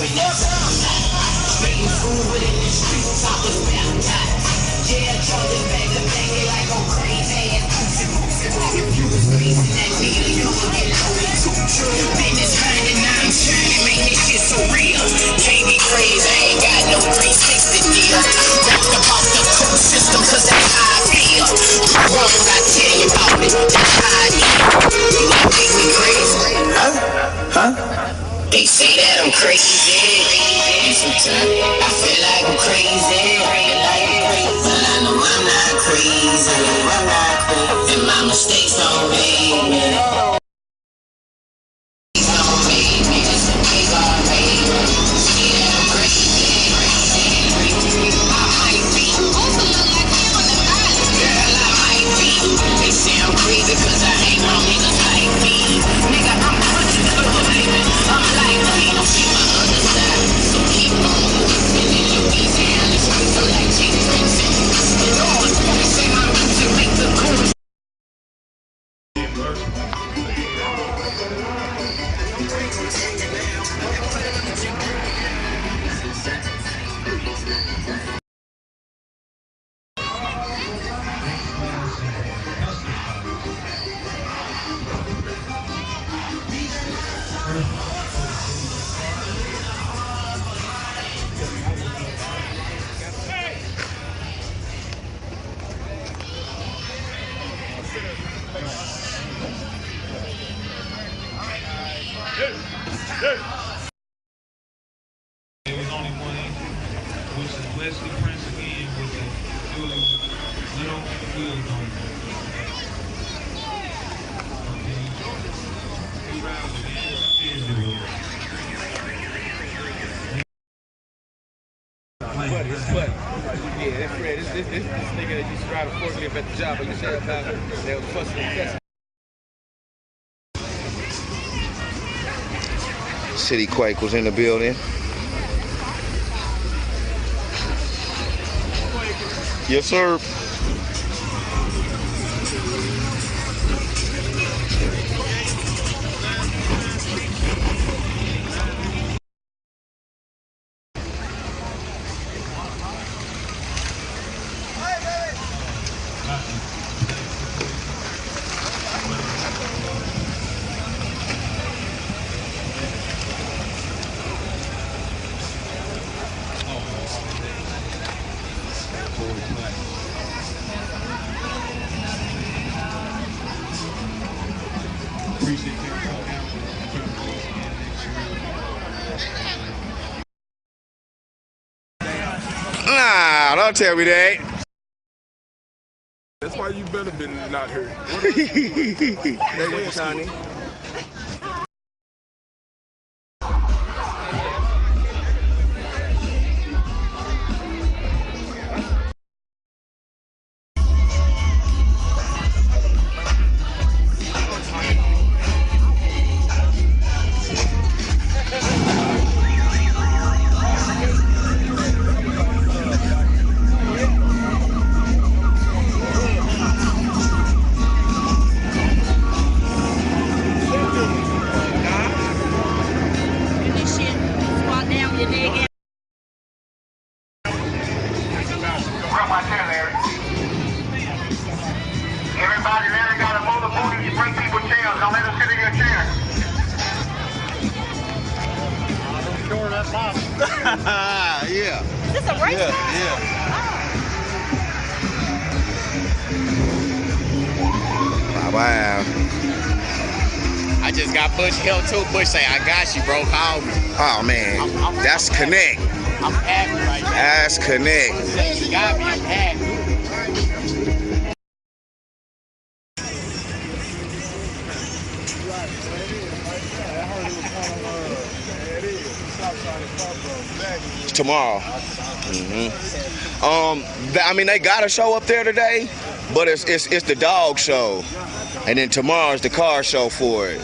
Spitting food within the streets, I was baptized. Yeah, Jordan back to back, they like go crazy ass pussy. If you was raising that nigga, you would get loaded too. Business minded, now I'm shining, man, this shit so real. Can't be crazy, I ain't got no 360 deal. Rapped about the cool system, cause that's how I feel. Wrong, I tell you about it, that's how I feel. You might think me crazy. Huh? They say that I'm crazy. Sometimes I feel like I'm crazy. But I know I'm not crazy. And my mistakes don't make me. Don't make me just a big old baby. Say that I'm crazy. I might be. Girl, I might be. They say I'm crazy cause I hang around niggas like me. Nigga, I'm punching through, baby. I'm like me. Don't see my other side. So keep on moving in Louisiana. Streets are like Jake Prince. Lord, they say my music make the coolest. There was only one engine, which is Wesley Prince again with the little wheels on it. But yeah, that's Fred. This nigga that used to drive a forklift at the job, I used to have time that was fussing and cussing. City Quake was in the building. Yes, sir. Nah, don't tell me that. That's why you better been not hurt. They went Sonny. Everybody, Larry got a motor booty. You bring people chairs. Don't let them sit in your chair. Sure, that's possible. Yeah. Is this a race car? Yeah. Wow. I just got Bush killed too. Bush say, I got you, bro. Call me. Oh man, that's Connect. I'm happy right now. That's Connect. You got me. I'm happy. Tomorrow. I mean, they got a show up there today, but it's the dog show, and then tomorrow's the car show for it.